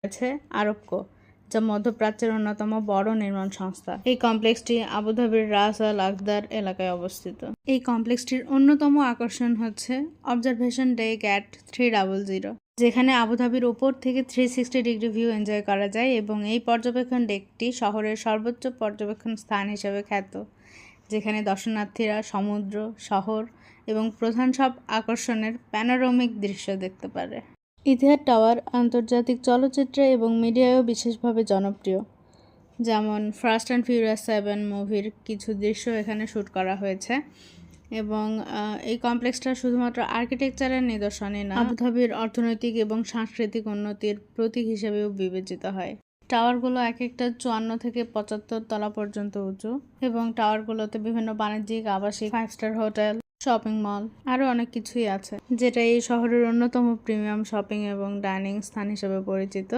আছে আরবকো, যা মধ্যপ্রাচ্যের অন্যতম বড় নির্মাণ সংস্থা। এই কমপ্লেক্সটি আবুধাবির রাস আল আকদার এলাকায় অবস্থিত। এই কমপ্লেক্সটির অন্যতম আকর্ষণ হচ্ছে অবজারভেশন ডেক অ্যাট 300, যেখানে আবুধাবির উপর থেকে 360 ডিগ্রি ভিউ এনজয় করা যায় এবং এই পর্যবেক্ষণ ডেকটি শহরের সর্বোচ্চ পর্যবেক্ষণ স্থান হিসেবে খ্যাত, যেখানে দর্শনার্থীরা সমুদ্র, শহর এবং প্রধান সব আকর্ষণের প্যানোরামিক দৃশ্য দেখতে পারে। ইতিহাদ টাওয়ার আন্তর্জাতিক চলচ্চিত্রে এবং মিডিয়ায়ও বিশেষভাবে জনপ্রিয়, যেমন ফাস্ট অ্যান্ড ফিউরিয়াস 7 মুভির কিছু দৃশ্য এখানে শ্যুট করা হয়েছে। এবং এই কমপ্লেক্সটা শুধুমাত্র আর্কিটেকচারের নিদর্শনই না, আবুধাবির অর্থনৈতিক এবং সাংস্কৃতিক উন্নতির প্রতীক হিসেবেও বিবেচিত হয়। টাওয়ারগুলো এক একটা 54 থেকে 75 তলা পর্যন্ত উঁচু এবং টাওয়ারগুলোতে বিভিন্ন বাণিজ্যিক, আবাসিক, 5 স্টার হোটেল, শপিং মল আরও অনেক কিছুই আছে, যেটা এই শহরের অন্যতম প্রিমিয়াম শপিং এবং ডাইনিং স্থান হিসেবে পরিচিত।